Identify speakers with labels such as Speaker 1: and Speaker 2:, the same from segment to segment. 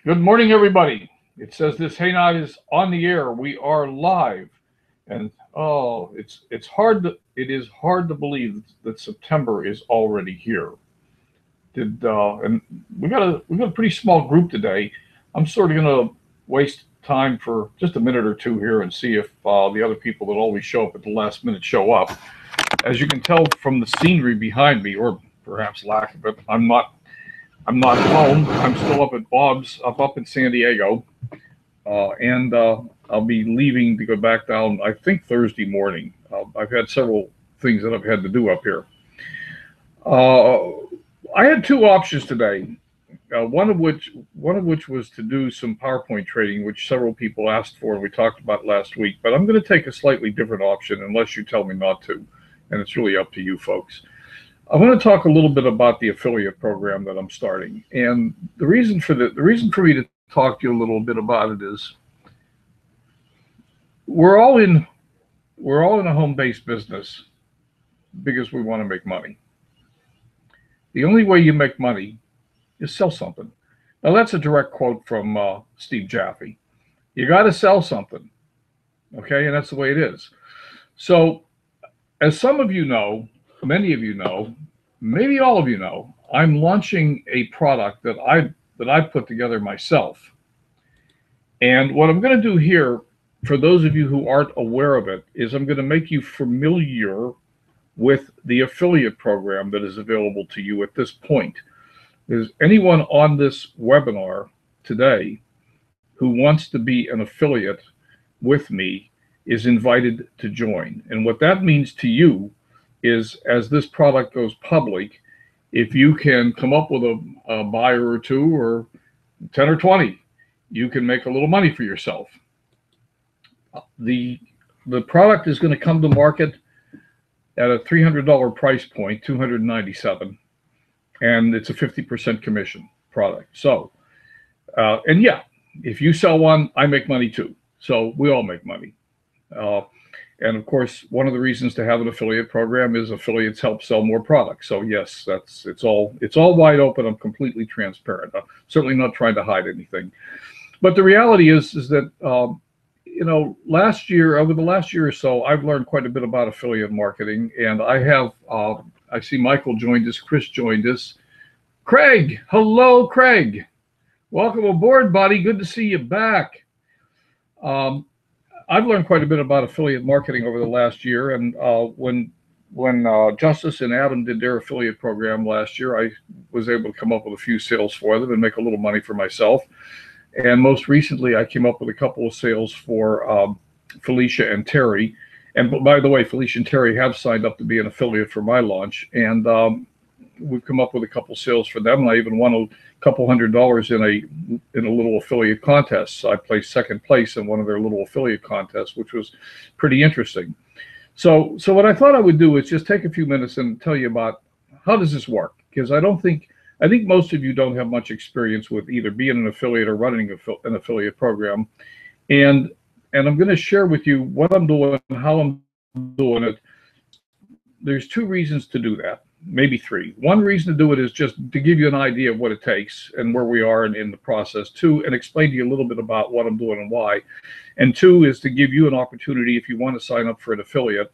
Speaker 1: Good morning, everybody. It says this Haynight is on the air. We are live, and it is hard to believe that September is already here. And we got a pretty small group today. I'm sort of gonna waste time for just a minute or two here and see if the other people that always show up at the last minute show up. As you can tell from the scenery behind me, or perhaps lack of it, I'm not home. I'm still up at Bob's, up in San Diego, and I'll be leaving to go back down. I think Thursday morning. I've had several things that I've had to do up here. Uh, I had two options today. One of which was to do some PowerPoint trading, which several people asked for, and we talked about last week. But I'm going to take a slightly different option, unless you tell me not to, and it's really up to you folks. I want to talk a little bit about the affiliate program that I'm starting, and the reason for me to talk to you a little bit about it is we're all in we're all in a home-based business because we want to make money. The only way you make money is sell something. Now that's a direct quote from Steve Jaffe. You got to sell something, okay, and that's the way it is. So, as some of you know, many of you know, maybe all of you know, I'm launching a product that I put together myself. And what I'm going to do here, for those of you who aren't aware of it, is I'm going to make you familiar with the affiliate program that is available to you at this point. Is anyone on this webinar today who wants to be an affiliate with me is invited to join. And what that means to you is, as this product goes public, if you can come up with a buyer or two, or 10 or 20, you can make a little money for yourself. The product is going to come to market at a $300 price point, $297, and it's a 50% commission product. So, and yeah, if you sell one, I make money too. So we all make money. Uh, and of course, one of the reasons to have an affiliate program is affiliates help sell more products. So yes, it's all wide open. I'm completely transparent. I'm certainly not trying to hide anything. But the reality is that last year, over the last year or so, I've learned quite a bit about affiliate marketing, and I have. I see Michael joined us, Chris joined us, Craig. Hello, Craig. Welcome aboard, buddy. Good to see you back. Um, I've learned quite a bit about affiliate marketing over the last year, and when Justice and Adam did their affiliate program last year, I was able to come up with a few sales for them and make a little money for myself. And most recently, I came up with a couple of sales for Felicia and Terry. And by the way, Felicia and Terry have signed up to be an affiliate for my launch, and we've come up with a couple of sales for them. And I even won a couple $100 in a little affiliate contest. So I placed second place in one of their little affiliate contests, which was pretty interesting. So what I thought I would do is just take a few minutes and tell you about how does this work, because I think most of you don't have much experience with either being an affiliate or running an affiliate program, and I'm going to share with you what I'm doing, how I'm doing it. There's two reasons to do that, maybe three. One reason to do it is just to give you an idea of what it takes and where we are in the process. Two, and explain to you a little bit about what I'm doing and why. And two is to give you an opportunity, if you want to sign up for an affiliate.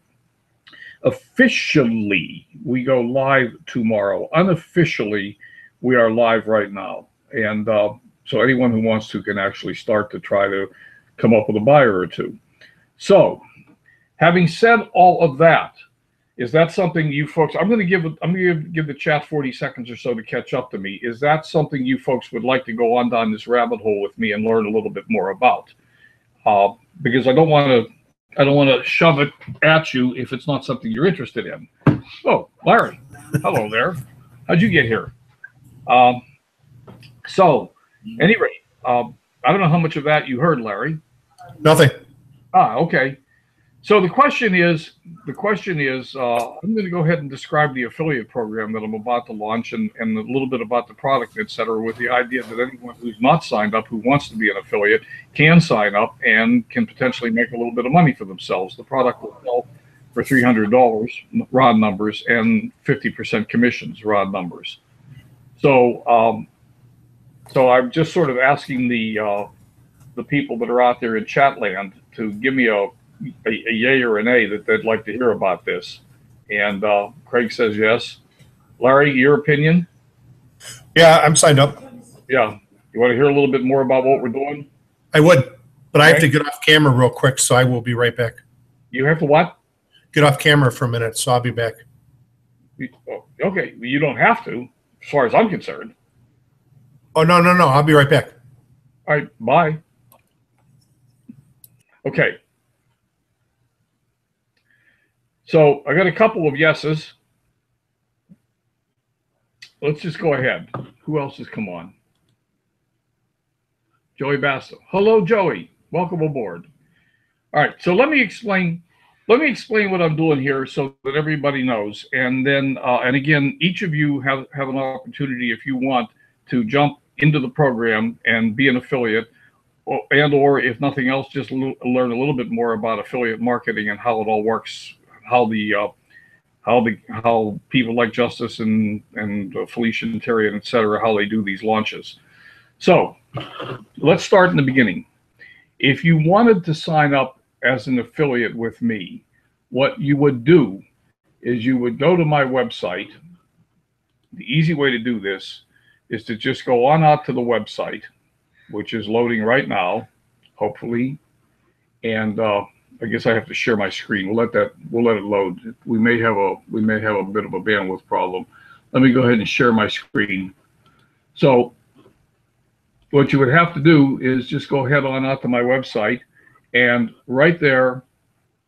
Speaker 1: Officially, we go live tomorrow. Unofficially, we are live right now. And so anyone who wants to can actually start to try to come up with a buyer or two. So, having said all of that, is that something you folks? I'm going to give the chat 40 seconds or so to catch up to me. Is that something you folks would like to go on down this rabbit hole with me and learn a little bit more about? Because I don't want to shove it at you if it's not something you're interested in. Oh, Larry, hello there. How'd you get here? Um, so, any rate, I don't know how much of that you heard, Larry.
Speaker 2: Nothing.
Speaker 1: Okay. So the question is, I'm going to go ahead and describe the affiliate program that I'm about to launch, and a little bit about the product, et cetera, with the idea that anyone who's not signed up, who wants to be an affiliate, can sign up and can potentially make a little bit of money for themselves. The product will sell for $300, raw numbers, and 50% commissions, raw numbers. So So I'm just sort of asking the people that are out there in chat land to give me a yay or an A that they'd like to hear about this. And Craig says yes. Larry, your opinion?
Speaker 2: Yeah, I'm signed up.
Speaker 1: Yeah. You want to hear a little bit more about what we're doing?
Speaker 2: I would, but I have
Speaker 1: Okay.
Speaker 2: to get off camera real quick, so I will be right back.
Speaker 1: You have to what?
Speaker 2: Get off camera for a minute, so I'll be back.
Speaker 1: Okay. You don't have to, as far as I'm concerned.
Speaker 2: Oh, no, I'll be right back.
Speaker 1: All right. Bye. Okay. So I got a couple of yeses. Let's just go ahead. Who else has come on? Joey Basso. Hello, Joey. Welcome aboard. All right. So let me explain what I'm doing here so that everybody knows. And then, and again, each of you have an opportunity if you want to jump into the program and be an affiliate, or if nothing else, just learn a little bit more about affiliate marketing and how it all works, how people like Justice and Felicia and Terry and et cetera, how they do these launches. So let's start in the beginning. If you wanted to sign up as an affiliate with me, what you would do is you would go to my website. The easy way to do this is to just go on out to the website, which is loading right now, hopefully. And I guess I have to share my screen. We'll let it load. We may have a bit of a bandwidth problem. Let me go ahead and share my screen. So what you would have to do is just go ahead on out to my website, and right there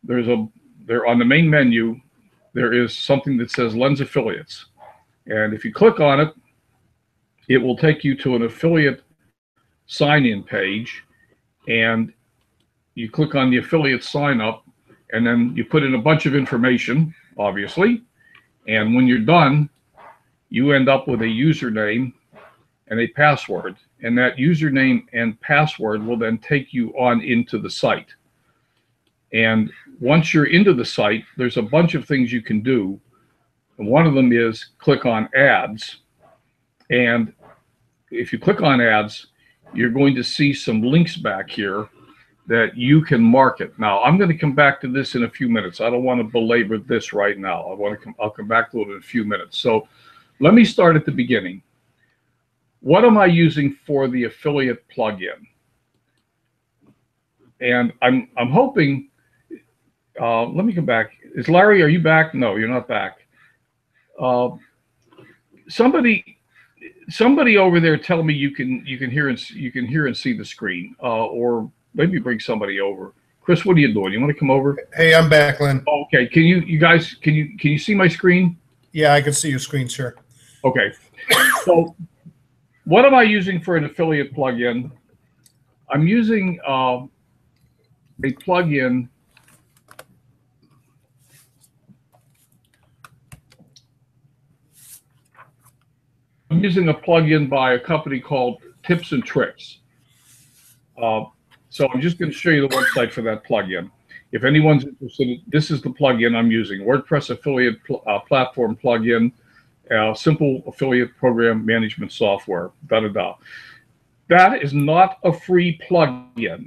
Speaker 1: on the main menu, there is something that says Lens Affiliates. And if you click on it, it will take you to an affiliate sign-in page, and you click on the affiliate sign up, and then you put in a bunch of information, obviously. And when you're done, you end up with a username and a password. And that username and password will then take you on into the site. And once you're into the site, there's a bunch of things you can do. And one of them is click on ads. And if you click on ads, you're going to see some links back here that you can market. Now, I'm going to come back to this in a few minutes. I don't want to belabor this right now. I'll come back to it in a few minutes. So let me start at the beginning. What am I using for the affiliate plugin? And I'm hoping, let me come back. Is Larry, are you back? No, you're not back. Somebody over there tell me you can hear and see the screen, or maybe bring somebody over. Chris, what are you doing? You want to come over?
Speaker 2: Hey, I'm back, Lynn.
Speaker 1: Oh, okay. Can you see my screen?
Speaker 2: Yeah, I can see your screen, sir.
Speaker 1: Okay. So what am I using for an affiliate plugin? I'm using a plugin. I'm using a plugin by a company called Tips and Tricks. So I'm just going to show you the website for that plugin. If anyone's interested, this is the plugin I'm using: WordPress affiliate platform plugin, simple affiliate program management software. That is not a free plugin.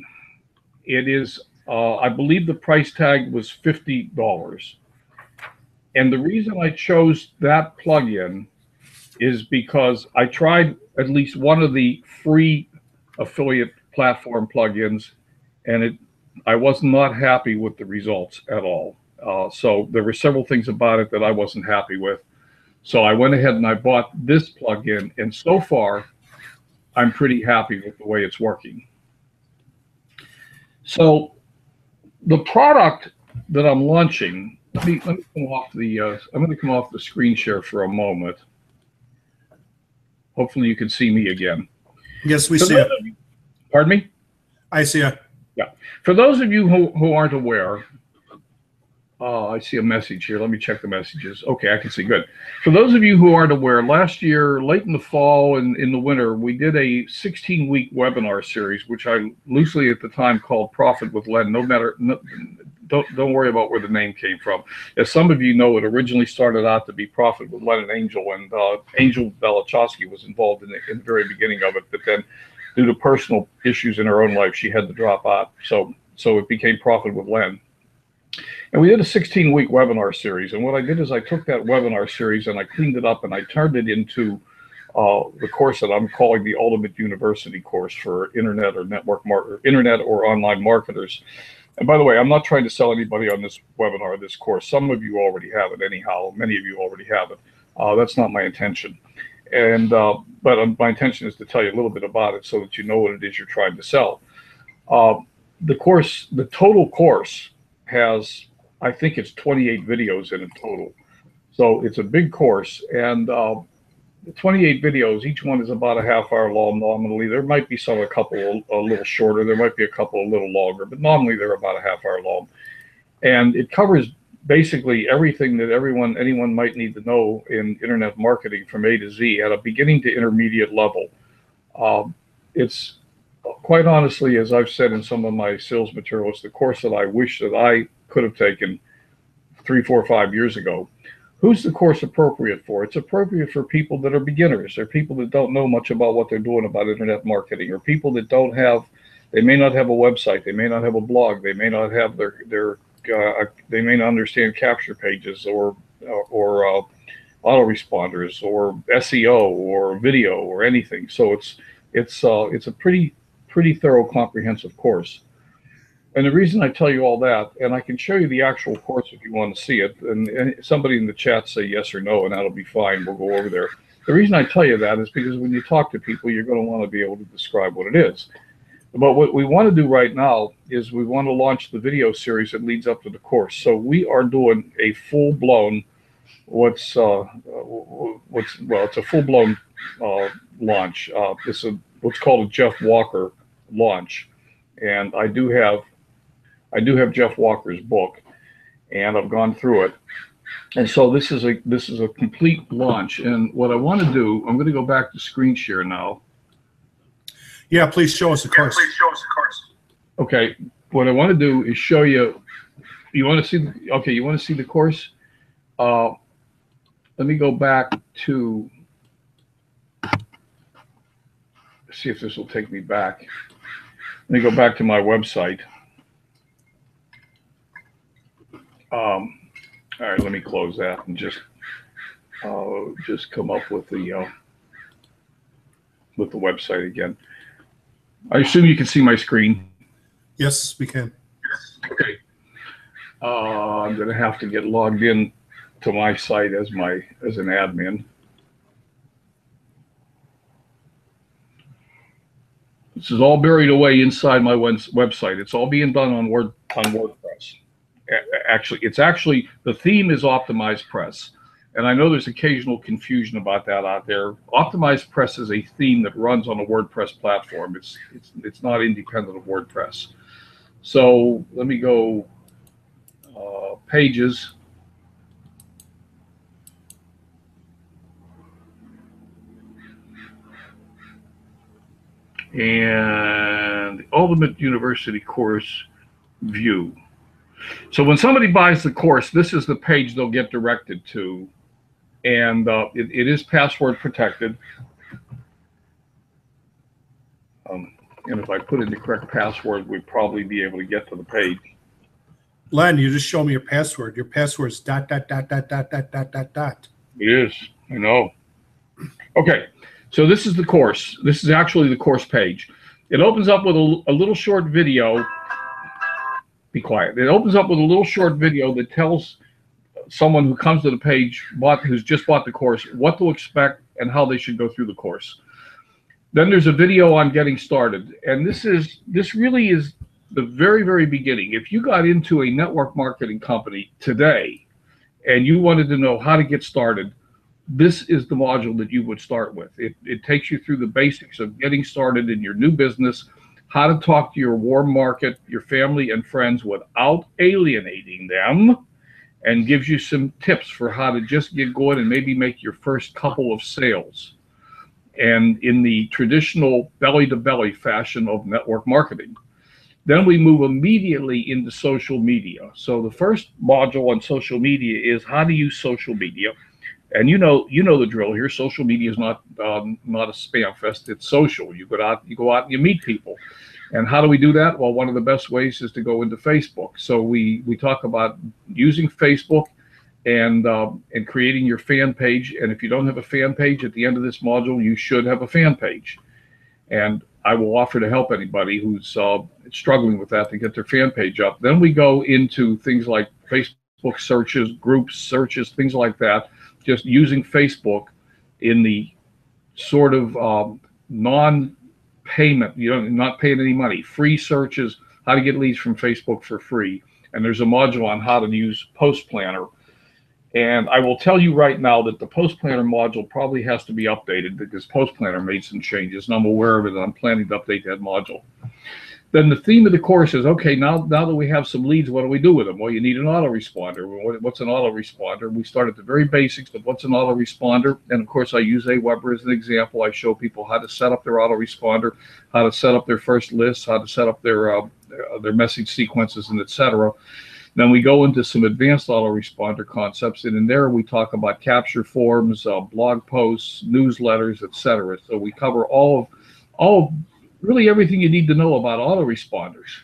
Speaker 1: It is, I believe, the price tag was $50. And the reason I chose that plugin is because I tried at least one of the free affiliate platform plugins, and I was not happy with the results at all. So there were several things about it that I wasn't happy with. So I went ahead and I bought this plugin, and so far I'm pretty happy with the way it's working. So the product that I'm launching, let me come off the I'm going to come off the screen share for a moment. Hopefully you can see me again.
Speaker 2: Yes, we see you.
Speaker 1: Pardon me?
Speaker 2: I see you.
Speaker 1: Yeah. For those of you who aren't aware, I see a message here. Let me check the messages. Okay, I can see. Good. For those of you who aren't aware, last year, late in the fall and in the winter, we did a 16-week webinar series, which I loosely at the time called Profit with Len. don't worry about where the name came from. As some of you know, it originally started out to be Profit with Len and Angel, and Angel Belichowski was involved in the very beginning of it. But then, due to personal issues in her own life, she had to drop out. So it became Profit with Len. And we did a 16-week webinar series. And what I did is I took that webinar series and I cleaned it up and I turned it into the course that I'm calling the Ultimate University course for internet or internet or online marketers. And by the way, I'm not trying to sell anybody on this webinar, this course. Some of you already have it anyhow. Many of you already have it. That's not my intention. And but my intention is to tell you a little bit about it so that you know what it is you're trying to sell. The course, the total course has, I think it's 28 videos in it total. So it's a big course, and 28 videos, each one is about a half-hour long nominally. There might be a couple a little shorter. There might be a couple a little longer, but nominally they're about a half-hour long. And it covers basically everything that anyone might need to know in internet marketing from A to Z at a beginning to intermediate level. It's quite honestly, as I've said in some of my sales material, it's the course that I wish that I could have taken 3, 4, 5 years ago. Who's the course appropriate for? It's appropriate for people that are beginners. They're people that don't know much about what they're doing about internet marketing, or people that they may not have a website, they may not have a blog, they may not have they may not understand capture pages or autoresponders or SEO or video or anything. So it's a pretty thorough, comprehensive course. And the reason I tell you all that, and I can show you the actual course if you want to see it, and somebody in the chat say yes or no, and that'll be fine. We'll go over there. The reason I tell you that is because when you talk to people, you're going to want to be able to describe what it is. But what we want to do right now is we want to launch the video series that leads up to the course. So we are doing a full-blown, it's a full-blown launch. It's what's called a Jeff Walker launch, and I do have Jeff Walker's book, and I've gone through it. And so this is a complete launch. And what I want to do, I'm going to go back to screen share now.
Speaker 2: Yeah, please show us the course.
Speaker 1: Okay, what I want to do is show you. You want to see? Okay, you want to see the course? Let me go back to see if this will take me back. Let me go back to my website. All right, let me close that and just come up with the website again. I assume you can see my screen.
Speaker 2: Yes, we can.
Speaker 1: Okay. I'm going to have to get logged in to my site as an admin. This is all buried away inside my website. It's all being done on WordPress. Actually, the theme is Optimized Press. And I know there's occasional confusion about that out there. Optimized Press is a theme that runs on a WordPress platform. It's not independent of WordPress. So let me go pages. And Ultimate University course view. So when somebody buys the course, this is the page they'll get directed to, and it is password protected. And if I put in the correct password, we'd probably be able to get to the page.
Speaker 2: Len, you just show me your password. Your password is ... It
Speaker 1: is. I know. Okay. So this is the course. This is actually the course page. It opens up with a little short video. Be quiet. It opens up with a little short video that tells someone who comes to the page, who's just bought the course, what to expect and how they should go through the course. Then there's a video on getting started. And this really is the very, very beginning. If you got into a network marketing company today and you wanted to know how to get started, this is the module that you would start with. It takes you through the basics of getting started in your new business, how to talk to your warm market, your family and friends without alienating them, and gives you some tips for how to just get going and maybe make your first couple of sales. And in the traditional belly-to-belly fashion of network marketing. Then we move immediately into social media. So the first module on social media is how to use social media. And you know the drill here. Social media is not a spam fest. It's social. You go out and you meet people. And how do we do that? Well, one of the best ways is to go into Facebook. So we talk about using Facebook and creating your fan page. And if you don't have a fan page at the end of this module, you should have a fan page. And I will offer to help anybody who's struggling with that to get their fan page up. Then we go into things like Facebook searches, groups searches, things like that. Just using Facebook in the sort of non-payment, not paying any money, free searches, how to get leads from Facebook for free. And there's a module on how to use Post Planner. And I will tell you right now that the Post Planner module probably has to be updated because Post Planner made some changes, and I'm aware of it, and I'm planning to update that module. Then the theme of the course is, okay, now that we have some leads, what do we do with them? Well, you need an autoresponder. What's an autoresponder? We start at the very basics of what's an autoresponder. And of course, I use Aweber as an example. I show people how to set up their autoresponder, how to set up their first lists, how to set up their message sequences, and etc. Then we go into some advanced autoresponder concepts, and in there we talk about capture forms, blog posts, newsletters, etc. So we cover all really everything you need to know about autoresponders.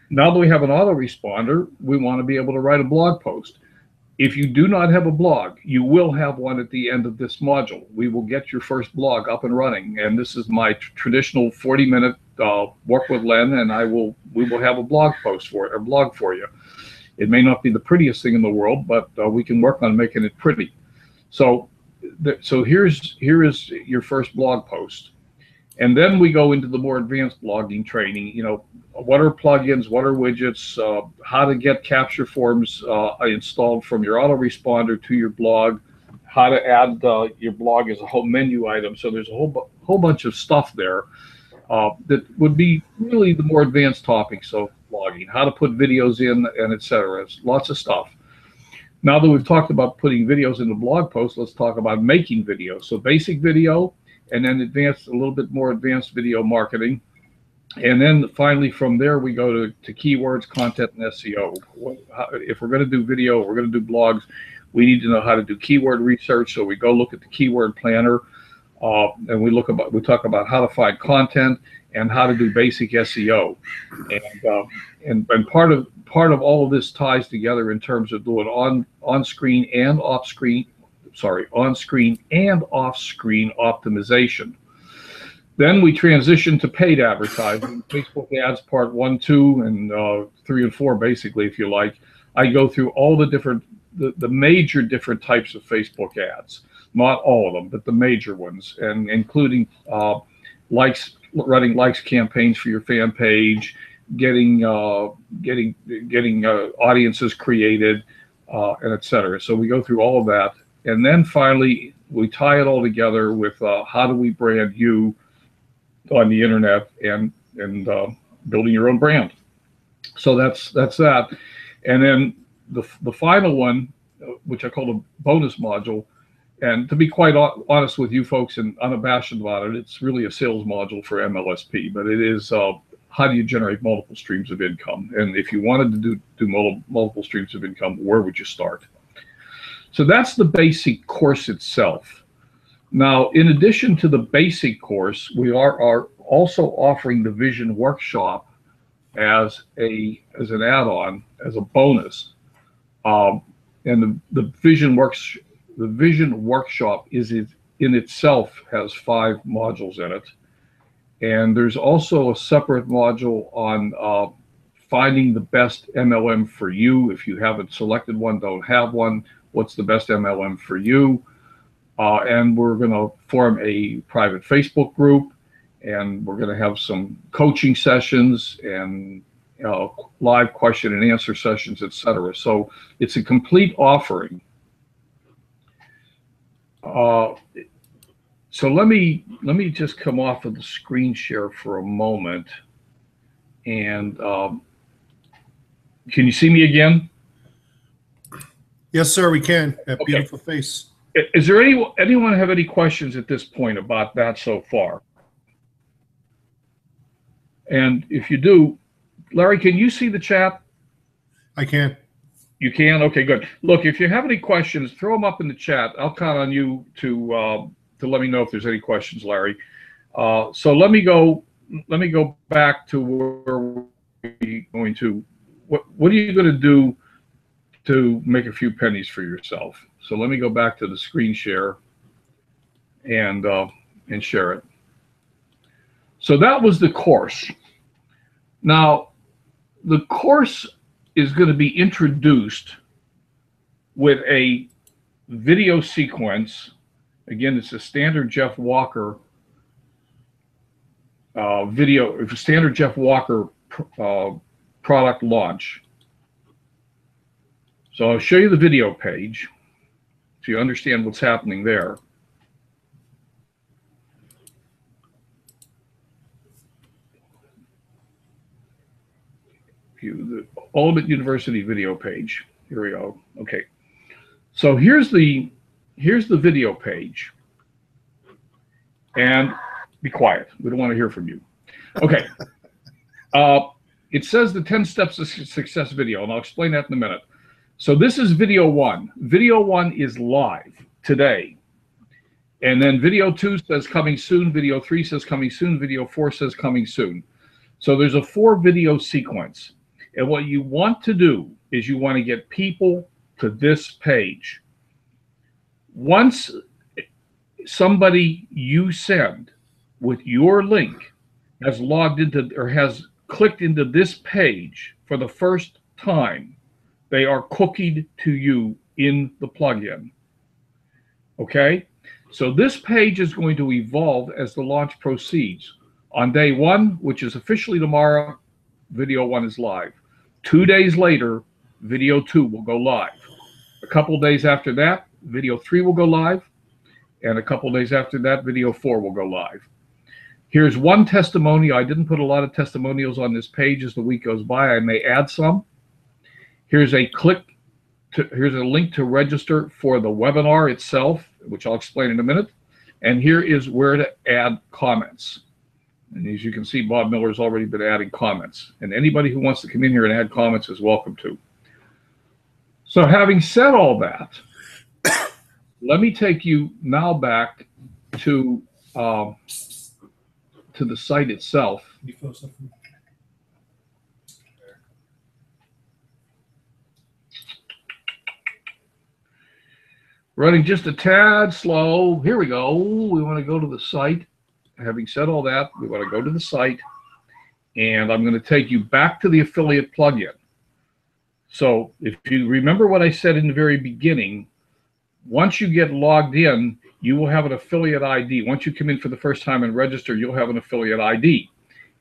Speaker 1: Now that we have an autoresponder, we want to be able to write a blog post. If you do not have a blog, you will have one at the end of this module. We will get your first blog up and running, and this is my traditional 40-minute work with Len, and we will have a blog post for it, or blog for you. It may not be the prettiest thing in the world, but we can work on making it pretty. So here is your first blog post. And then we go into the more advanced blogging training. What are plugins? What are widgets? How to get capture forms installed from your autoresponder to your blog. How to add your blog as a whole menu item. So there's a whole bunch of stuff there that would be really the more advanced topics of blogging. How to put videos in, and etc. It's lots of stuff. Now that we've talked about putting videos in the blog post, let's talk about making videos. So basic video, and then a little bit more advanced video marketing. And then finally from there, we go to keywords, content, and SEO. If we're going to do video, we're going to do blogs, we need to know how to do keyword research. So we go look at the keyword planner, and we talk about how to find content and how to do basic SEO. And part of all of this ties together in terms of doing on-screen and off-screen optimization. Then we transition to paid advertising, Facebook ads part 1, 2, and 3 and 4, basically, if you like. I go through all the major different types of Facebook ads, not all of them, but the major ones, and including running likes campaigns for your fan page, getting audiences created, and etc. So we go through all of that. And then finally, we tie it all together with how do we brand you on the internet and building your own brand. So that's that. And then the final one, which I call the bonus module, and to be quite honest with you folks and unabashed about it, it's really a sales module for MLSP, but it is how do you generate multiple streams of income? And if you wanted to do multiple streams of income, where would you start? So that's the basic course itself. Now, in addition to the basic course, we are also offering the Vision Workshop as an add-on, as a bonus. And the Vision Workshop in itself has 5 modules in it. And there's also a separate module on finding the best MLM for you. If you haven't selected one, don't have one, what's the best MLM for you? And we're going to form a private Facebook group, and we're going to have some coaching sessions and live question and answer sessions, etc. So it's a complete offering. So let me just come off of the screen share for a moment, and can you see me again?
Speaker 2: Yes, sir, we can. That beautiful face.
Speaker 1: Is there anyone have any questions at this point about that so far? And if you do, Larry, can you see the chat?
Speaker 2: I can.
Speaker 1: You can? Okay, good. Look, if you have any questions, throw them up in the chat. I'll count on you to let me know if there's any questions, Larry. So let me go back to where we're going to. What are you going to do to make a few pennies for yourself? So let me go back to the screen share and share it. So that was the course. Now, the course is going to be introduced with a video sequence. Again, it's a standard Jeff Walker standard Jeff Walker product launch. So I'll show you the video page so you understand what's happening there. The Ultimate University video page. Here we go. Okay. So here's the video page. And be quiet. We don't want to hear from you. Okay. It says the 10 steps to success video, and I'll explain that in a minute. So this is video 1. Video 1 is live today. And then video 2 says coming soon. Video 3 says coming soon. Video 4 says coming soon. So there's a 4 video sequence. And what you want to do is you want to get people to this page. Once somebody you send with your link has logged into or has clicked into this page for the first time, they are cookied to you in the plugin. Okay? So this page is going to evolve as the launch proceeds. On day 1, which is officially tomorrow, video 1 is live. 2 days later, video 2 will go live. A couple days after that, video 3 will go live. And a couple days after that, video 4 will go live. Here's one testimonial. I didn't put a lot of testimonials on this page as the week goes by. I may add some. Here's a link to register for the webinar itself, which I'll explain in a minute. And here is where to add comments. And as you can see, Bob Miller's already been adding comments. And anybody who wants to come in here and add comments is welcome to. So having said all that, let me take you now back to the site itself. Running just a tad slow. Here we go. We want to go to the site. Having said all that, we want to go to the site, and I'm going to take you back to the affiliate plugin. So if you remember what I said in the very beginning, once you get logged in, you will have an affiliate ID. Once you come in for the first time and register, you'll have an affiliate ID.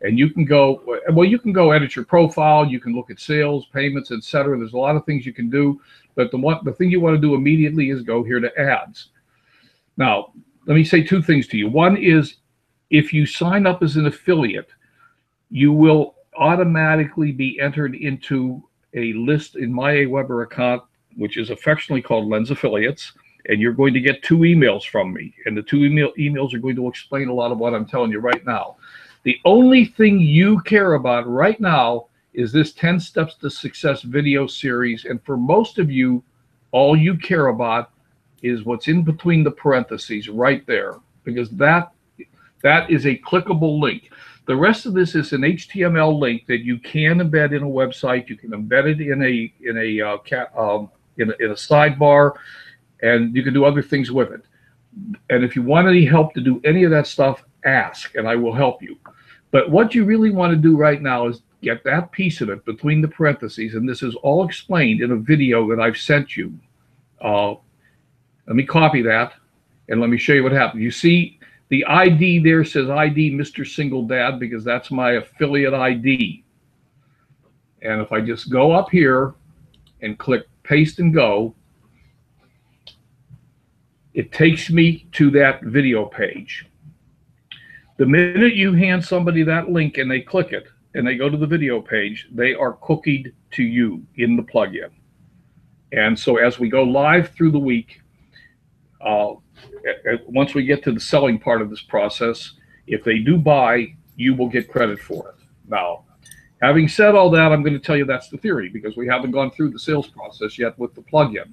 Speaker 1: And you can go, well, you can go edit your profile, you can look at sales, payments, etc. There's a lot of things you can do, but the thing you want to do immediately is go here to ads. Now, let me say 2 things to you. One is, if you sign up as an affiliate, you will automatically be entered into a list in my AWeber account, which is affectionately called Lens Affiliates, and you're going to get 2 emails from me. And the 2 emails are going to explain a lot of what I'm telling you right now. The only thing you care about right now is this 10 Steps to Success video series. And for most of you, all you care about is what's in between the parentheses right there, because that is a clickable link. The rest of this is an HTML link that you can embed in a website. You can embed it in a sidebar, and you can do other things with it. And if you want any help to do any of that stuff, ask, and I will help you. But what you really want to do right now is get that piece of it between the parentheses, and this is all explained in a video that I've sent you. Let me copy that, and let me show you what happened. You see, the ID there says ID Mr. Single Dad, because that's my affiliate ID. And if I just go up here and click paste and go, it takes me to that video page. The minute you hand somebody that link and they click it and they go to the video page, they are cookied to you in the plugin. And so as we go live through the week, once we get to the selling part of this process, if they do buy, you will get credit for it. Now, having said all that, I'm going to tell you that's the theory, because we haven't gone through the sales process yet with the plugin.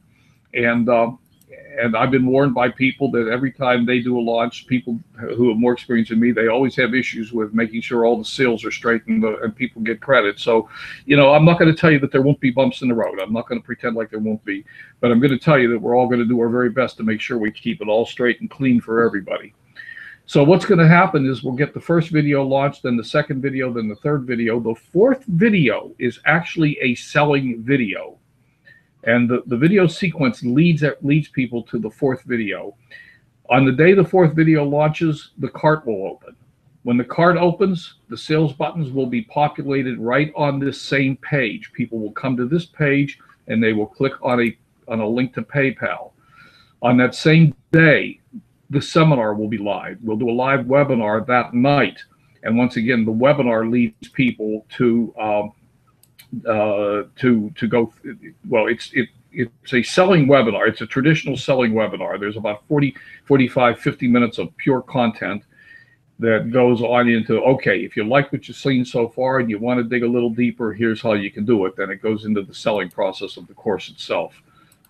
Speaker 1: And I've been warned by people that every time they do a launch, people who have more experience than me, they always have issues with making sure all the sales are straight and people get credit. So, you know, I'm not going to tell you that there won't be bumps in the road. I'm not going to pretend like there won't be, but I'm going to tell you that we're all going to do our very best to make sure we keep it all straight and clean for everybody. So what's going to happen is we'll get the first video launched, then the second video, then the third video. The fourth video is actually a selling video. And the video sequence leads people to the fourth video. On the day the fourth video launches, the cart will open. When the cart opens, the sales buttons will be populated right on this same page. People will come to this page and they will click on a link to PayPal. On that same day, the seminar will be live. We'll do a live webinar that night. And once again, the webinar leads people to go. Well, it's a selling webinar. It's a traditional selling webinar. There's about 40, 45, 50 minutes of pure content that goes on into, okay, if you like what you've seen so far and you want to dig a little deeper, here's how you can do it. Then it goes into the selling process of the course itself.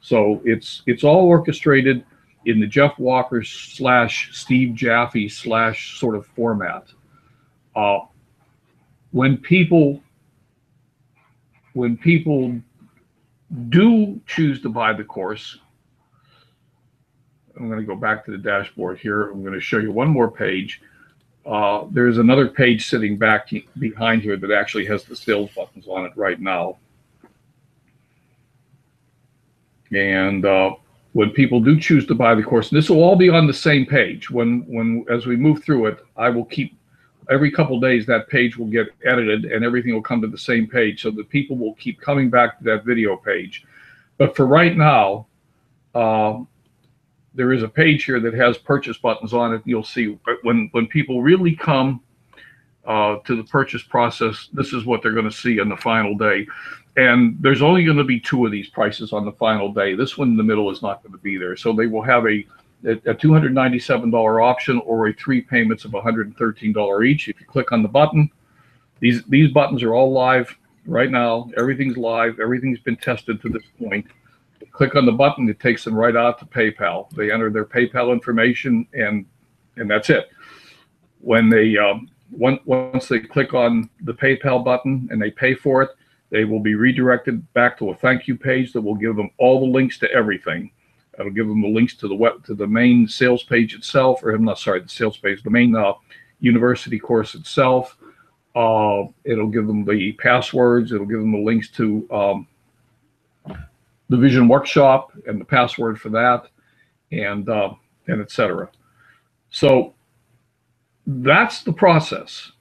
Speaker 1: So it's all orchestrated in the Jeff Walker / Steve Jaffe / sort of format. When people do choose to buy the course, I'm going to go back to the dashboard here. I'm going to show you one more page. There's another page sitting back behind here that actually has the sales buttons on it right now. And when people do choose to buy the course, and this will all be on the same page. As we move through it, I will keep, every couple of days that page will get edited and everything will come to the same page, so that people will keep coming back to that video page. But for right now, there is a page here that has purchase buttons on it. You'll see when people really come to the purchase process, this is what they're going to see on the final day. And there's only going to be 2 of these prices on the final day. This one in the middle is not going to be there. So they will have a $297 option or a 3 payments of $113 each. If you click on the button, these buttons are all live right now. Everything's live. Everything's been tested to this point. Click on the button, it takes them right out to PayPal. They enter their PayPal information, and that's it. When they once they click on the PayPal button and they pay for it, they will be redirected back to a thank you page that will give them all the links to everything. It'll give them the links to the main sales page itself, or I'm not sorry, the sales page, the main university course itself. It'll give them the passwords. It'll give them the links to the Vision Workshop and the password for that, and etc. So that's the process.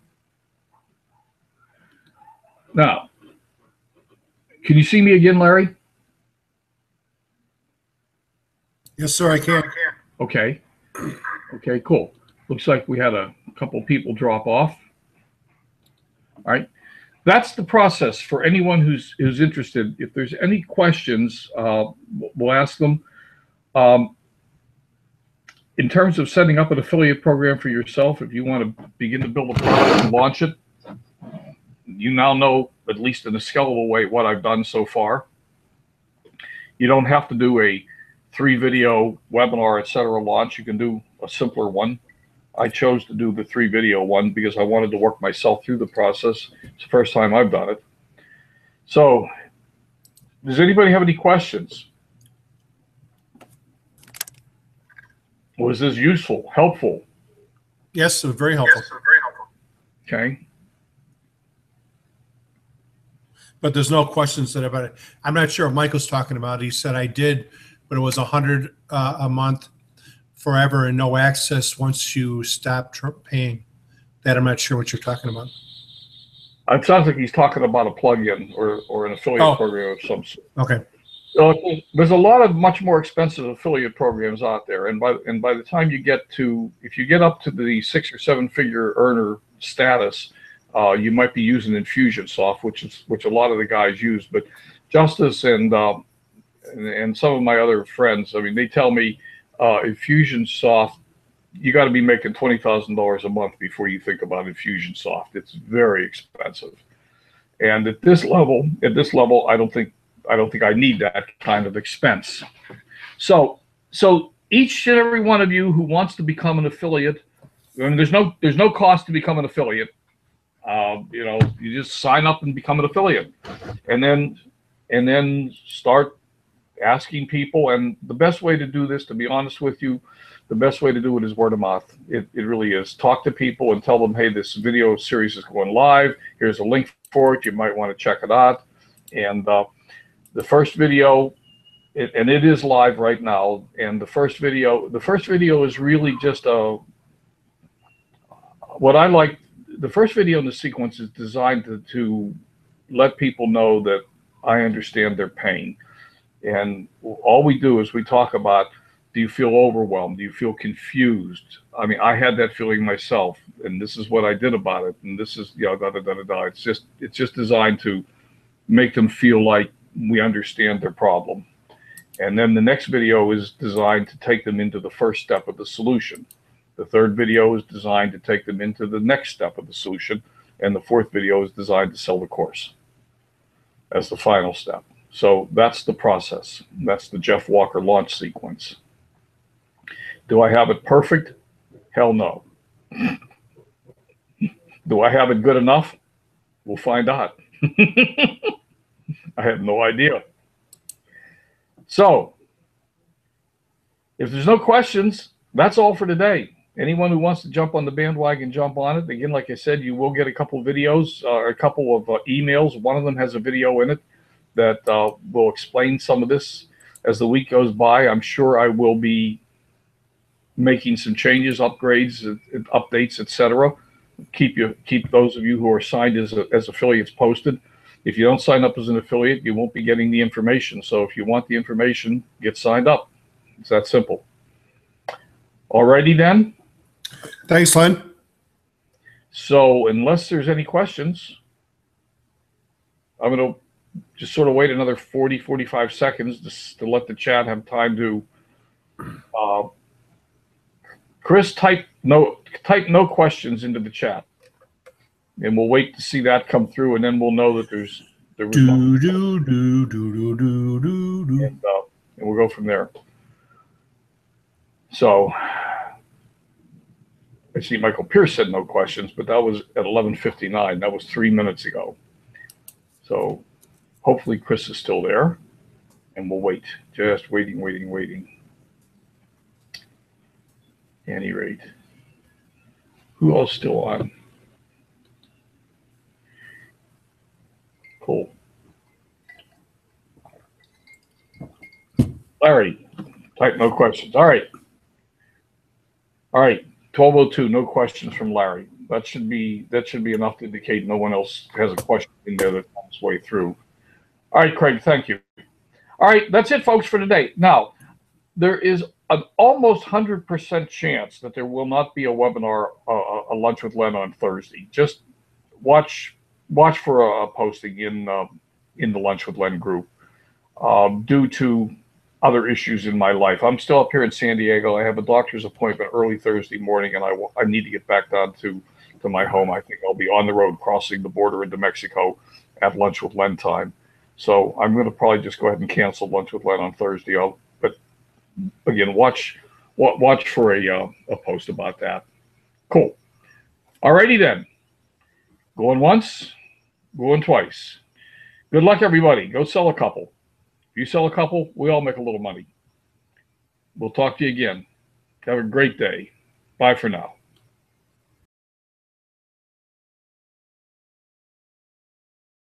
Speaker 1: Now, can you see me again, Larry?
Speaker 2: Yes, sir, I can.
Speaker 1: Okay. Okay, cool. Looks like we had a couple people drop off. All right. That's the process for anyone who's interested. If there's any questions, we'll ask them. In terms of setting up an affiliate program for yourself, if you want to begin to build a product and launch it, you now know, at least in a skeletal way, what I've done so far. You don't have to do a 3-video webinar, etc. launch. You can do a simpler one. I chose to do the 3-video one because I wanted to work myself through the process. It's the first time I've done it. So, does anybody have any questions? Was this useful, helpful?
Speaker 2: Yes, very helpful.
Speaker 1: Okay.
Speaker 2: But there's no questions that about it. I'm not sure what Michael's talking about. He said I did, but it was $100 a month forever and no access once you stop paying. That I'm not sure what you're talking about.
Speaker 1: It sounds like he's talking about a plug-in or an affiliate program of some sort.
Speaker 2: Okay.
Speaker 1: There's a lot of much more expensive affiliate programs out there, and by the time you get to, if you get up to the 6- or 7-figure earner status, you might be using Infusionsoft, which a lot of the guys use. But Justice and some of my other friends, I mean, they tell me Infusionsoft you got to be making $20,000 a month before you think about Infusionsoft. It's very expensive. And at this level, I don't think I need that kind of expense. So each and every one of you who wants to become an affiliate, and there's no cost to become an affiliate. You just sign up and become an affiliate, and then start asking people. And the best way to do this, to be honest with you, the best way to do it is word of mouth. It really is. Talk to people and tell them, hey, this video series is going live. Here's a link for it. You might want to check it out. And the first video, and it is live right now. And the first video is really just what I like. The first video in the sequence is designed to let people know that I understand their pain. And all we do is we talk about, do you feel overwhelmed? Do you feel confused? I mean, I had that feeling myself, and this is what I did about it. And this is, da, da, da, da, da. It's just designed to make them feel like we understand their problem. And then the next video is designed to take them into the first step of the solution. The third video is designed to take them into the next step of the solution. And the fourth video is designed to sell the course as the final step. So that's the process. That's the Jeff Walker launch sequence. Do I have it perfect? Hell no. Do I have it good enough? We'll find out. I have no idea. So, if there's no questions, that's all for today. Anyone who wants to jump on the bandwagon, jump on it. Again, like I said, you will get a couple of videos, a couple of emails. One of them has a video in it that will explain some of this as the week goes by. I'm sure I will be making some changes, upgrades, updates, etc. Keep those of you who are signed as affiliates posted. If you don't sign up as an affiliate, you won't be getting the information. So if you want the information, get signed up. It's that simple. Alrighty then.
Speaker 2: Thanks, Len.
Speaker 1: So unless there's any questions, I'm going to just sort of wait another 40, 45 seconds to let the chat have time to. Chris, type no questions into the chat, and we'll wait to see that come through, and then we'll know that there's the result. And we'll go from there. So I see Michael Pierce said no questions, but that was at 11:59. That was 3 minutes ago. So hopefully Chris is still there, and we'll wait. Just waiting. At any rate, who else still on? Cool. Larry, type no questions. All right. 12:02, no questions from Larry. That should be enough to indicate no one else has a question in there that's on its way through. All right, Craig, thank you. All right, that's it, folks, for today. Now, there is an almost 100% chance that there will not be a webinar, a lunch with Len on Thursday. Just watch for a posting in the Lunch with Len group due to other issues in my life. I'm still up here in San Diego. I have a doctor's appointment early Thursday morning, and I need to get back down to my home. I think I'll be on the road crossing the border into Mexico at Lunch with Len time. So I'm going to probably just go ahead and cancel Lunch with Len on Thursday. But again, watch for a post about that. Cool. Alrighty then. Going once, going twice. Good luck, everybody. Go sell a couple. If you sell a couple, we all make a little money. We'll talk to you again. Have a great day. Bye for now.